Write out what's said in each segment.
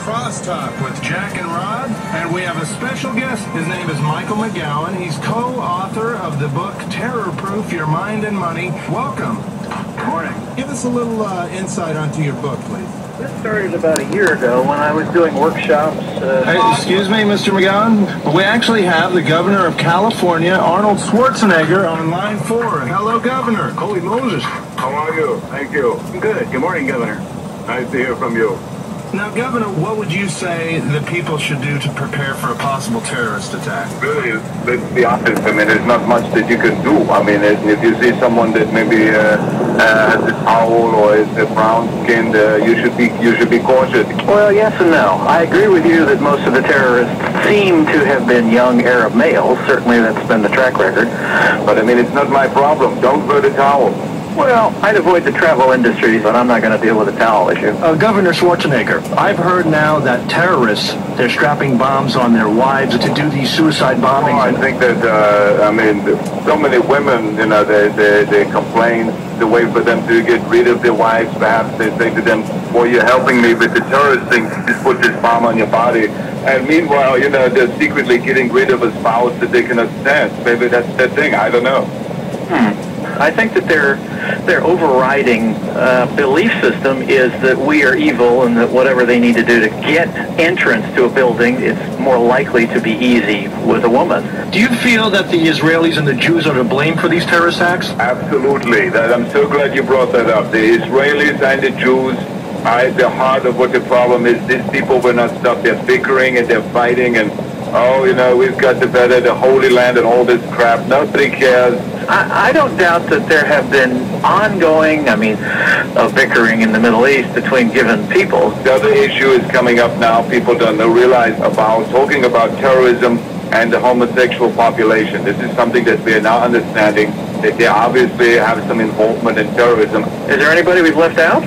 Crosstalk with Jack and Rod, and we have a special guest. His name is Michael McGowan. He's co-author of the book Terror Proof Your Mind and Money. Welcome. Good morning. Give us a little insight onto your book, please. This started about a year ago when I was doing workshops. Hey, excuse me, Mr. McGowan. We actually have the governor of California, Arnold Schwarzenegger, on line 4. Hello, Governor. Holy Moses. How are you? Thank you. Good. Good morning, Governor. Nice to hear from you. Now, Governor, what would you say that people should do to prepare for a possible terrorist attack? Really, let's be honest. I mean, there's not much that you can do. I mean, if you see someone that maybe has a towel or is brown-skinned, you should be cautious. Well, yes and no. I agree with you that most of the terrorists seem to have been young Arab males. Certainly, that's been the track record. But I mean, it's not my problem. Don't wear the towel. Well, I'd avoid the travel industries, but I'm not going to deal with the towel issue. Governor Schwarzenegger, I've heard now that terrorists, they're strapping bombs on their wives to do these suicide bombings. Well, I think that, I mean, so many women, you know, they complain. The way for them to get rid of their wives, perhaps they say to them, well, you're helping me with the terrorist thing, just put this bomb on your body. And meanwhile, you know, they're secretly getting rid of a spouse that they cannot stand. Maybe that's the thing, I don't know. I think that their overriding belief system is that we are evil and that whatever they need to do to get entrance to a building, it's more likely to be easy with a woman. Do you feel that the Israelis and the Jews are to blame for these terrorist acts? Absolutely. I'm so glad you brought that up. The Israelis and the Jews are at the heart of what the problem is. These people will not stop. They're bickering and they're fighting and, oh, you know, we've got the better, the Holy Land and all this crap. Nobody cares. I don't doubt that there have been ongoing, bickering in the Middle East between given people. The other issue is coming up now. People don't realize about talking about terrorism and the homosexual population. This is something that we are now understanding, that they obviously have some involvement in terrorism. Is there anybody we've left out?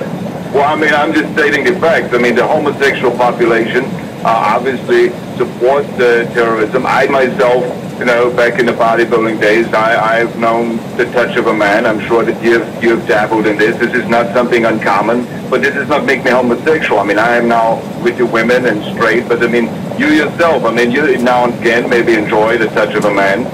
Well, I mean, I'm just stating the facts. I mean, the homosexual population obviously supports terrorism. I myself, you know, back in the bodybuilding days, I've known the touch of a man. I'm sure that you've dabbled in this. This is not something uncommon, but this does not make me homosexual. I mean, I am now with the women and straight, but I mean, you yourself, I mean, you now and again maybe enjoy the touch of a man.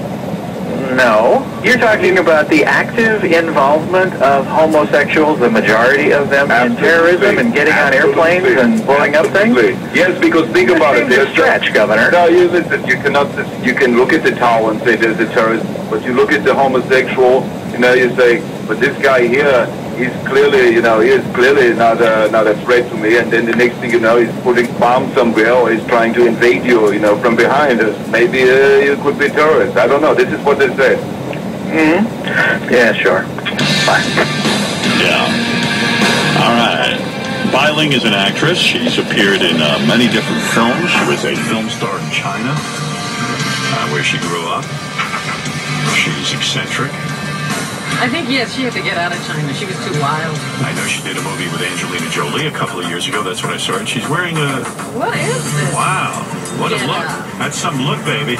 No. You're talking about the active involvement of homosexuals, the majority of them, in terrorism and getting on airplanes and blowing up things? Yes, because think about it. There's a stretch, Governor. No, you listen, you can look at the towel and say there's a terrorist, but you look at the homosexual, you know, you say, but this guy here, he's clearly, you know, he is clearly not a threat to me, and then the next thing you know, he's putting bombs somewhere or he's trying to invade you, you know, from behind us. Maybe you could be terrorist. I don't know. This is what they say. Yeah, sure. Bye. Yeah. All right. Bai Ling is an actress. She's appeared in many different films. She was a film star in China, where she grew up. She's eccentric. I think, yes, she had to get out of China. She was too wild. I know she did a movie with Angelina Jolie a couple of years ago. That's what I saw. And she's wearing a... What is this? Wow. What a Yeah. look. That's some look, baby.